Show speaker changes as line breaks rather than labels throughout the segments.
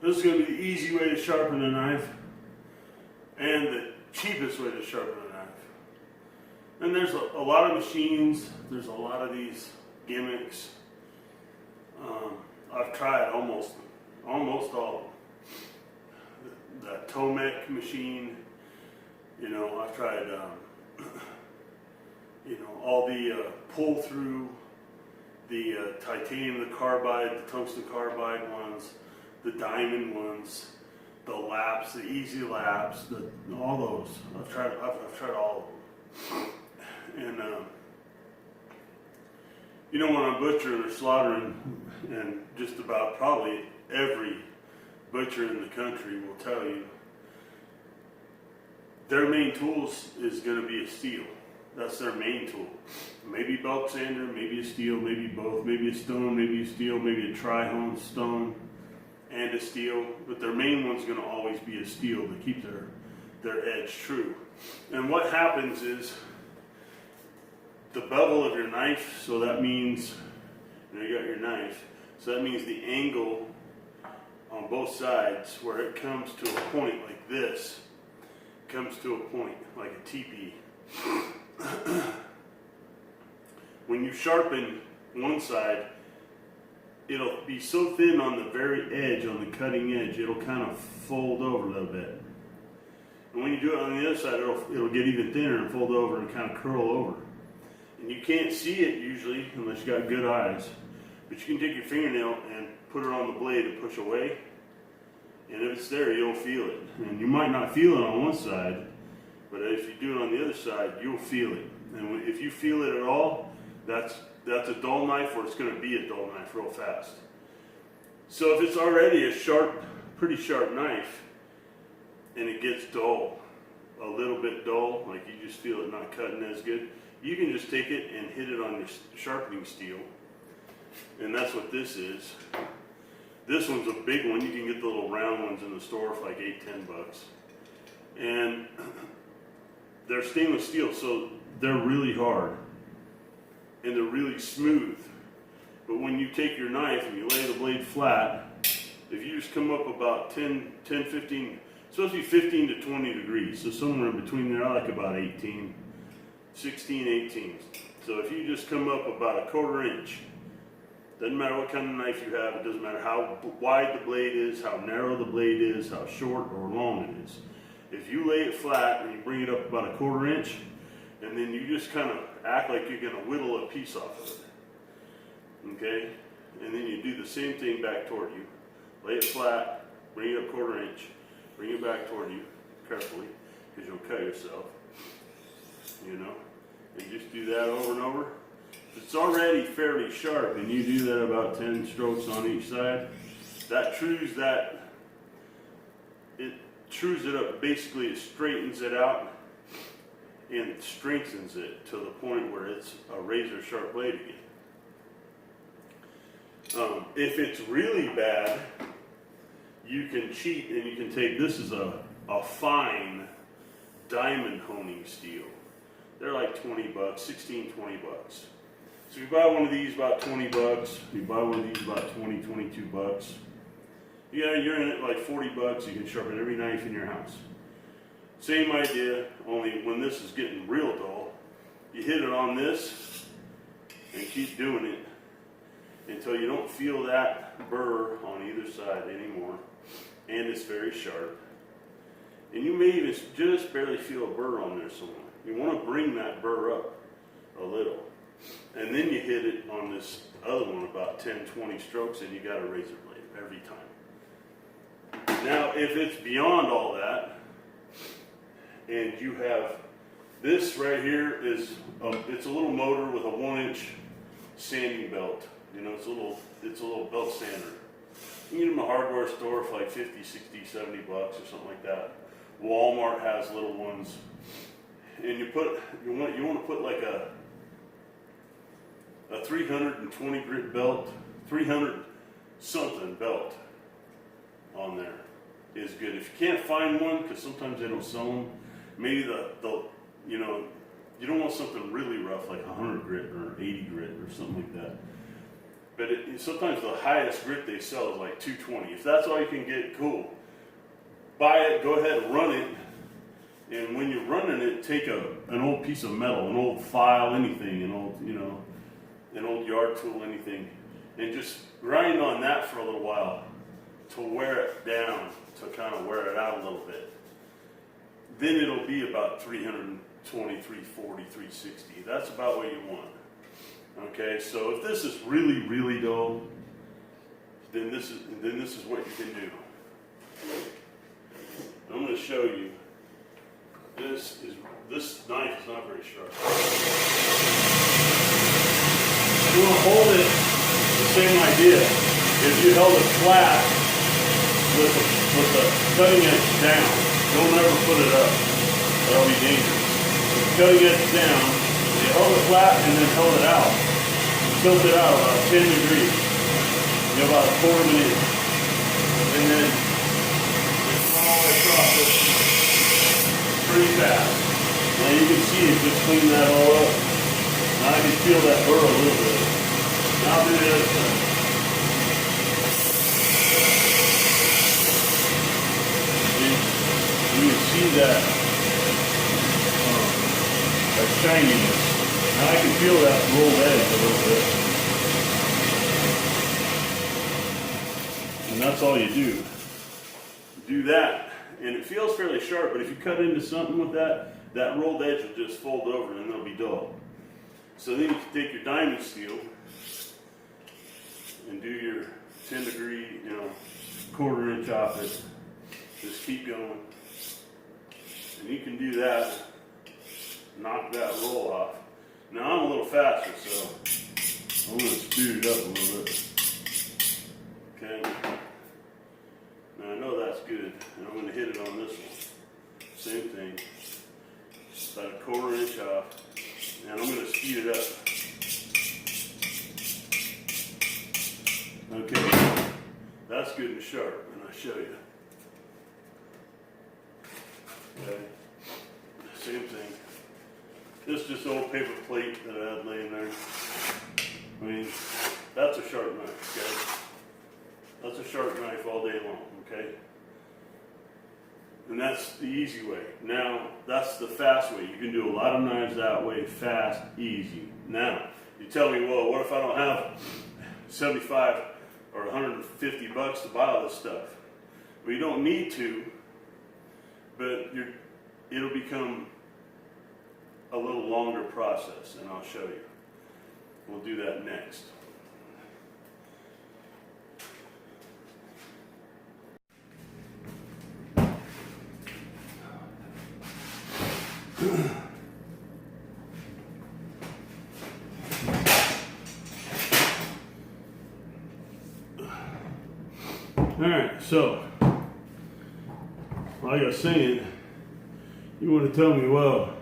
This is going to be the easy way to sharpen a knife and the cheapest way to sharpen a knife. And there's a lot of machines, there's a lot of these gimmicks. I've tried almost all of them. The Tomek machine, you know, I've tried, you know, all the pull through, the titanium, the carbide, the tungsten carbide ones, the diamond ones, the laps, the easy laps, all those. I've tried all of them. And you know, when I'm butchering or slaughtering, and just about probably every butcher in the country will tell you, their main tools is going to be a steel. That's their main tool. Maybe belt sander, maybe a steel, maybe both, maybe a stone, maybe a steel, maybe a tri-hone stone and a steel, but their main one's going to always be a steel to keep their edge true. And what happens is the bevel of your knife, so that means, you know, you got your knife, so that means the angle on both sides where it comes to a point like this, comes to a point like a teepee. When you sharpen one side, it'll be so thin on the very edge, on the cutting edge, it'll kind of fold over a little bit. And when you do it on the other side, it'll get even thinner and fold over and kind of curl over. And you can't see it usually unless you got good eyes. But you can take your fingernail and put it on the blade and push away. And if it's there, you'll feel it. And you might not feel it on one side, but if you do it on the other side, you'll feel it. And if you feel it at all, that's a dull knife, or it's going to be a dull knife real fast. So if it's already a sharp, pretty sharp knife, and it gets dull, a little bit dull, like you just feel it not cutting as good, you can just take it and hit it on your sharpening steel. And that's what this is. This one's a big one. You can get the little round ones in the store for like $8-10. And they're stainless steel, so they're really hard. And they're really smooth. But when you take your knife and you lay the blade flat, if you just come up about 10, 15, it's supposed to be 15 to 20 degrees. So somewhere in between there, I like about 18, 16, 18. So if you just come up about a 1/4 inch, doesn't matter what kind of knife you have, it doesn't matter how wide the blade is, how narrow the blade is, how short or long it is. If you lay it flat and you bring it up about a 1/4 inch, and then you just kind of act like you're going to whittle a piece off of it. Okay? And then you do the same thing back toward you. Lay it flat, bring it up 1/4 inch, bring it back toward you carefully, because you'll cut yourself. You know? And just do that over and over. If it's already fairly sharp and you do that about 10 strokes on each side, that trues it up. Basically, it straightens it out and strengthens it to the point where it's a razor sharp blade again. If it's really bad, you can cheat and you can take, this is a fine diamond honing steel. They're like $20, $16, $20. So you buy one of these about $20, you buy one of these about 20, 22 bucks. Yeah, you're in it like 40 bucks, you can sharpen every knife in your house. Same idea, only when this is getting real dull, you hit it on this and keep doing it until you don't feel that burr on either side anymore, and it's very sharp. And you may even just barely feel a burr on there somewhere. You want to bring that burr up a little. And then you hit it on this other one about 10, 20 strokes, and you got a razor blade every time. Now, if it's beyond all that, and you have this right here is it's a little motor with a 1-inch sanding belt. You know, it's a little belt sander. You can get them in a hardware store for like 50, 60, 70 bucks or something like that. Walmart has little ones. And you want to put like a 320 grit belt, 300 something belt on there is good. If you can't find one, because sometimes they don't sell them, maybe you know, you don't want something really rough like 100 grit or 80 grit or something like that. But sometimes the highest grit they sell is like 220. If that's all you can get, cool. Buy it, go ahead and run it. And when you're running it, take an old piece of metal, an old file, anything, an old, an old yard tool, anything, and just grind on that for a little while to wear it down, to kind of wear it out a little bit. Then it'll be about 320, 340, 360. That's about what you want. Okay, so if this is really, really dull, then this is what you can do. I'm going to show you. This knife is not very sharp. You want to hold it the same idea. If you held it flat with the cutting edge down, don't ever put it up. That'll be dangerous. With the cutting edge down, you held it flat and then held it out. Tilt it out about 10 degrees. You have about a quarter of an inch. And then it's all the way across this pretty fast. Now you can see it just clean that all up. Now I can feel that burr a little bit. Now I'll do the other side. You can see that shininess. Now I can feel that rolled edge a little bit. And that's all you do. Do that, and it feels fairly sharp, but if you cut into something with that rolled edge will just fold over and it'll be dull. So then you can take your diamond steel and do your 10 degree, quarter inch off it. Just keep going. And you can do that, knock that roll off. Now I'm a little faster, so I'm going to speed it up a little bit. Okay. Now I know that's good, and I'm going to hit it on this one. Same thing. About a quarter inch off, and I'm going to speed it up. Okay, that's good and sharp, and I'll show you. Okay, same thing. This is just old paper plate that I had laying there. I mean, that's a sharp knife, okay? That's a sharp knife all day long, okay? And that's the easy way. Now, that's the fast way. You can do a lot of knives that way, fast, easy. Now, you tell me, well, what if I don't have 75 or 150 bucks to buy all this stuff? Well, you don't need to, but it'll become a little longer process, and I'll show you. We'll do that next. Alright, so like I was saying, you want to tell me, well,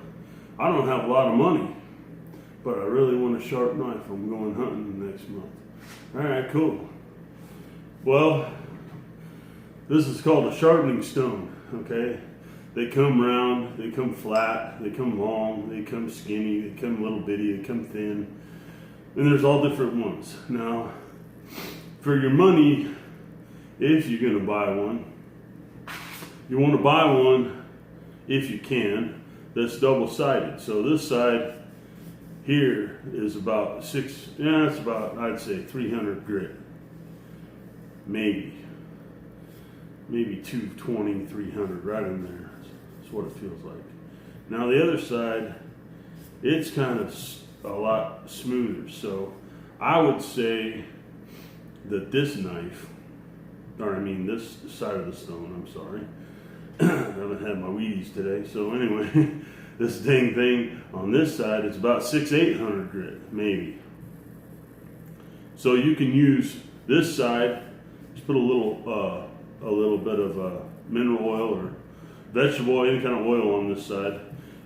I don't have a lot of money, but I really want a sharp knife. I'm going hunting next month. Alright, cool. Well, this is called a sharpening stone, okay? They come round, they come flat, they come long, they come skinny, they come little bitty, they come thin, and there's all different ones. Now, for your money, if you're going to buy one, you want to buy one, if you can, that's double-sided. So this side here is about it's about, I'd say, 300 grit. Maybe 220, 300, right in there. That's what it feels like. Now the other side, it's kind of a lot smoother. So I would say that this knife, this side of the stone, I'm sorry. I haven't had my Wheaties today. So anyway, this dang thing on this side is about 600-800 grit, maybe. So you can use this side, just put a little bit of mineral oil or vegetable oil, any kind of oil on this side.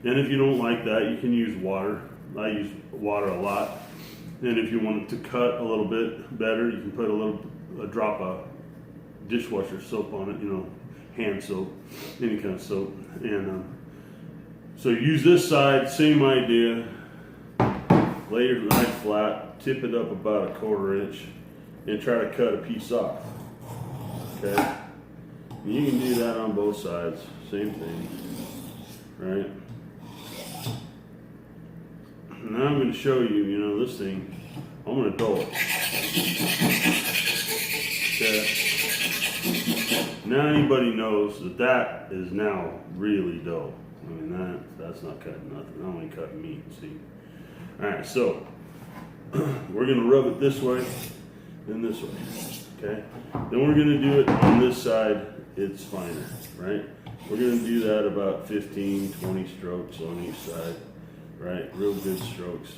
And if you don't like that, you can use water. I use water a lot. And if you want it to cut a little bit better, you can put a drop of dishwasher soap on it, hand soap, any kind of soap. And so use this side, same idea. Lay your knife flat, tip it up about a quarter inch, and try to cut a piece off. Okay? And you can do that on both sides, same thing, right? Now I'm going to show you, you know, this thing, I'm going to dull it. Okay. Now anybody knows that that is now really dull. I mean, that's not cutting nothing. I'm only cutting meat, see? Alright, so we're going to rub it this way, then this way. Okay? Then we're going to do it on this side, it's finer, right? We're going to do that about 15, 20 strokes on each side, right? Real good strokes.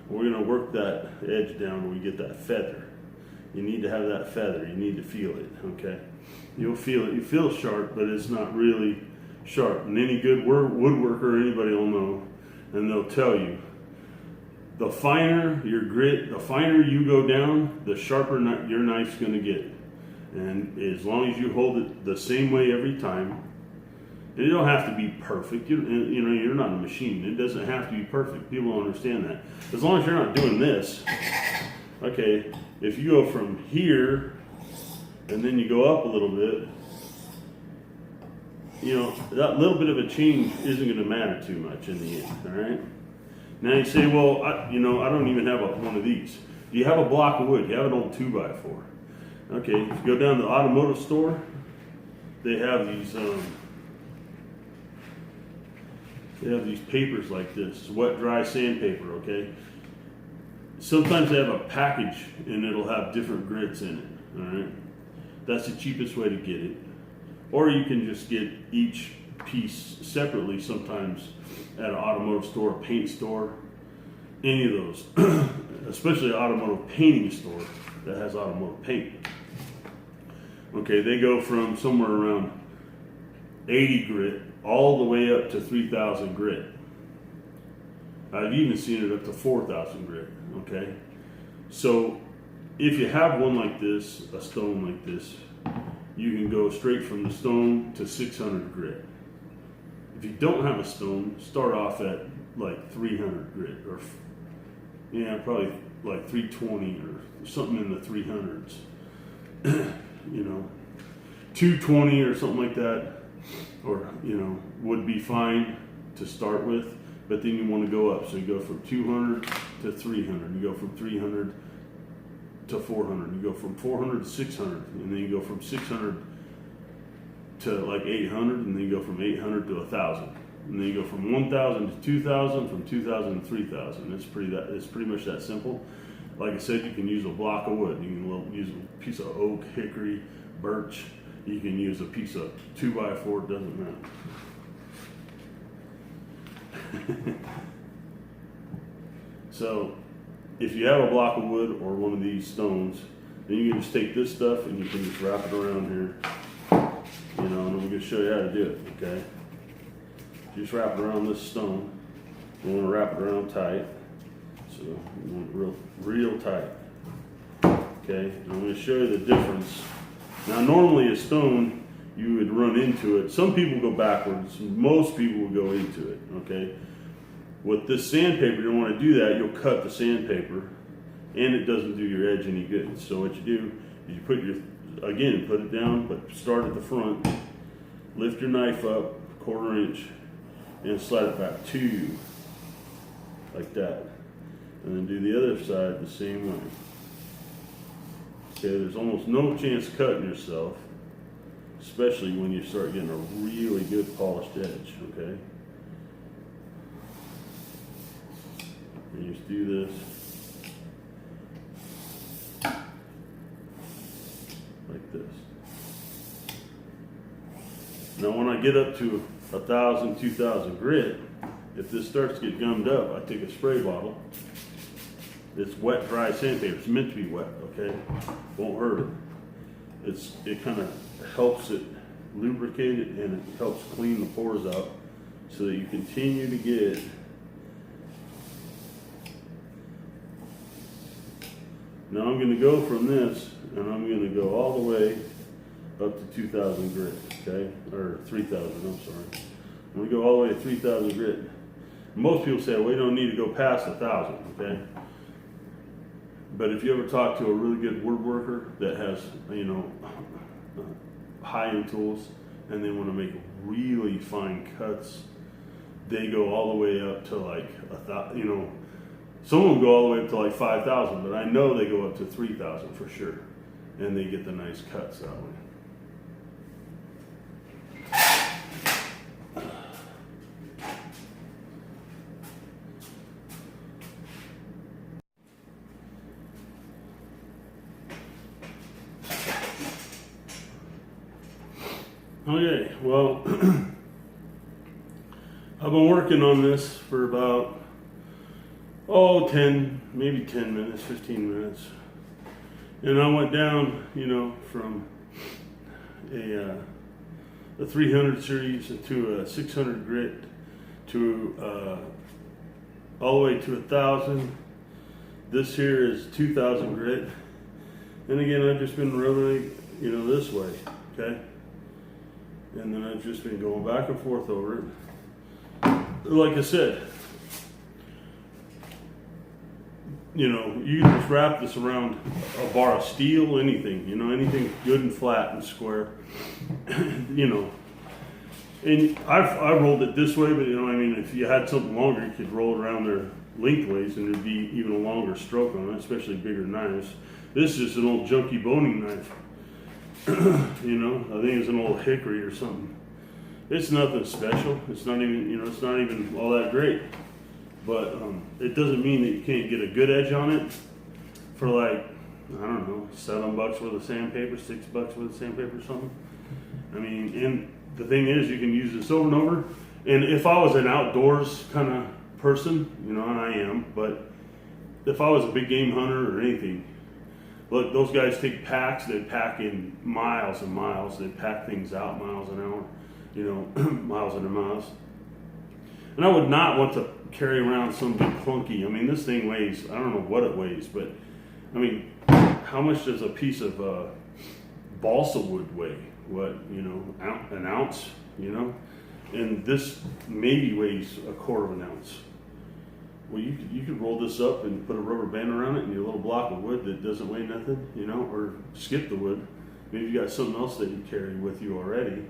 We're going to work that edge down where we get that feather. You need to have that feather. You need to feel it, okay? You'll feel it. You feel sharp, but it's not really sharp. And any good woodworker, anybody will know, and they'll tell you, the finer your grit, the finer you go down, the sharper your knife's going to get. And as long as you hold it the same way every time, and you don't have to be perfect. You know, you're not a machine. It doesn't have to be perfect. People don't understand that. As long as you're not doing this, okay, if you go from here and then you go up a little bit, you know, that little bit of a change isn't going to matter too much in the end, all right? Now you say, well, I don't even have one of these. Do you have a block of wood? You have an old 2x4. Okay, if you go down to the automotive store, they have these papers like this, wet dry sandpaper, okay? Sometimes they have a package and it'll have different grits in it, all right? That's the cheapest way to get it. Or you can just get each piece separately sometimes at an automotive store, a paint store, any of those, especially an automotive painting store that has automotive paint. Okay, they go from somewhere around 80 grit all the way up to 3,000 grit. I've even seen it up to 4,000 grit, okay? So if you have one like this, a stone like this, you can go straight from the stone to 600 grit. If you don't have a stone, start off at like 300 grit, or yeah, probably like 320 or something in the 300s. You know, 220 or something like that, or, you know, would be fine to start with, but then you want to go up. So you go from 200 to 300, you go from 300 to 400, you go from 400 to 600, and then you go from 600 to like 800, and then you go from 800 to 1,000, and then you go from 1,000 to 2,000, from 2,000 to 3,000. It's pretty much that simple. Like I said, you can use a block of wood. You can use a piece of oak, hickory, birch. You can use a piece of 2x4. It doesn't matter. So, if you have a block of wood or one of these stones, then you can just take this stuff and you can just wrap it around here. You know, and I'm going to show you how to do it. Okay. Just wrap it around this stone. You want to wrap it around tight. So you want it real tight. Okay, and I'm going to show you the difference. Now normally a stone, you would run into it. Some people go backwards, most people will go into it, okay? With this sandpaper, you don't want to do that. You'll cut the sandpaper and it doesn't do your edge any good. So what you do is you put it down, but start at the front, lift your knife up 1/4 inch and slide it back to you like that. And then do the other side the same way. Okay, there's almost no chance of cutting yourself, especially when you start getting a really good polished edge, okay? And you just do this. Like this. Now when I get up to 1,000, 2,000 grit, if this starts to get gummed up, I take a spray bottle. It's wet, dry sandpaper. It's meant to be wet, okay? Won't hurt it. It kind of helps it lubricate it, and it helps clean the pores out so that you continue to get Now I'm going to go from this, and I'm going to go all the way up to 2,000 grit, okay? Or 3,000, I'm sorry. I'm going to go all the way to 3,000 grit. Most people say, well, we don't need to go past 1,000, okay? But if you ever talk to a really good woodworker that has, you know, high-end tools, and they want to make really fine cuts, they go all the way up to like you know, some of them go all the way up to like 5,000, but I know they go up to 3,000 for sure, and they get the nice cuts that way. Okay, well, I've been working on this for about, 10, maybe 10 minutes, 15 minutes. And I went down, you know, from a 300 series to a 600 grit to all the way to 1,000. This here is 2,000 grit. And again, I've just been rubbing, you know, this way, okay? And then I've just been going back and forth over it. Like I said, you know, you can just wrap this around a bar of steel, anything, you know, anything good and flat and square, you know. And I rolled it this way, but you know, I mean, if you had something longer, you could roll it around there lengthways and there'd be even a longer stroke on it, especially bigger knives. This is just an old junky boning knife. You know, I think it's an old hickory or something. It's nothing special. It's not even, you know, it's not even all that great. But it doesn't mean that you can't get a good edge on it for like, I don't know, $7 worth of sandpaper, $6 worth of sandpaper or something. I mean, and the thing is, you can use this over and over. And if I was an outdoors kind of person, you know, and I am, but if I was a big game hunter or anything, look, those guys take packs, they pack in miles and miles, they pack things out miles an hour, you know, miles and miles. And I would not want to carry around some big clunky, I mean, this thing weighs, I don't know what it weighs, but I mean, how much does a piece of balsa wood weigh? What, you know, an ounce, you know? And this maybe weighs a quarter of an ounce. Well, you could roll this up and put a rubber band around it and your little block of wood that doesn't weigh nothing, you know, or skip the wood. Maybe you got something else that you carry with you already,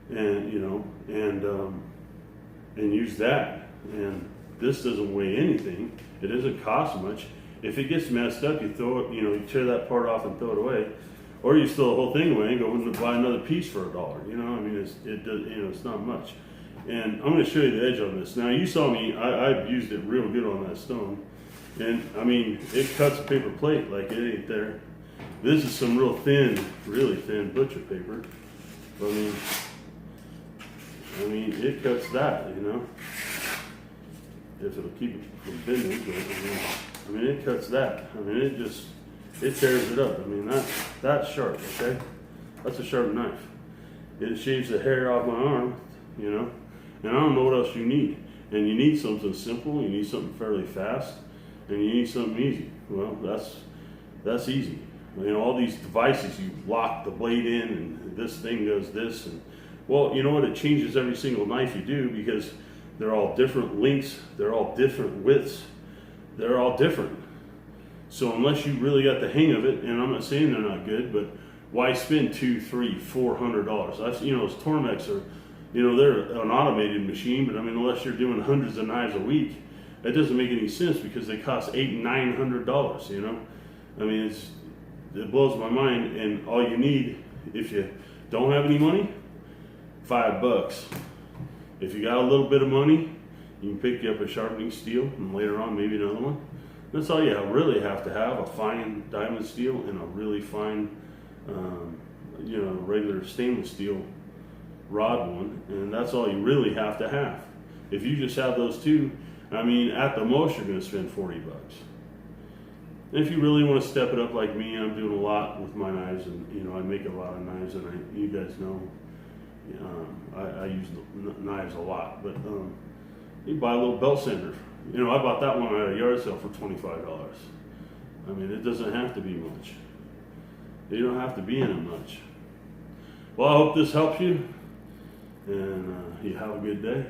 and you know, and use that. And this doesn't weigh anything. It doesn't cost much. If it gets messed up, you throw it, you know, you tear that part off and throw it away, or you throw the whole thing away and go and buy another piece for $1. You know, I mean, it does, you know, it's not much. And I'm going to show you the edge on this. Now, you saw me, I've used it real good on that stone. And, I mean, it cuts a paper plate like it ain't there. This is some real thin, really thin butcher paper. I mean, it cuts that, you know. If it'll keep it from bending. But, I mean, it cuts that. I mean, it tears it up. I mean, that's sharp, okay? That's a sharp knife. It shaves the hair off my arm, you know. And I don't know what else you need. And you need something simple, you need something fairly fast, and you need something easy. Well, that's easy. You know, all these devices, you lock the blade in, and this thing does this. And well, you know what? It changes every single knife you do because they're all different lengths, they're all different widths, they're all different. So unless you really got the hang of it, and I'm not saying they're not good, but why spend $200, $300, $400? That's, you know, those Tormex are, you know, they're an automated machine, but I mean, unless you're doing hundreds of knives a week, it doesn't make any sense because they cost $800, $900. You know, I mean, it blows my mind. And all you need, if you don't have any money, $5. If you got a little bit of money, you can pick you up a sharpening steel, and later on maybe another one. That's all you really have to have: a fine diamond steel and a really fine, you know, regular stainless steel rod one, and that's all you really have to have. If you just have those two, I mean, at the most you're going to spend $40. And if you really want to step it up like me, I'm doing a lot with my knives, and you know, I make a lot of knives, and you guys know, I use knives a lot. But you buy a little belt sander. You know, I bought that one at a yard sale for $25. I mean, it doesn't have to be much. You don't have to be in it much. Well, I hope this helps you. And you have a good day.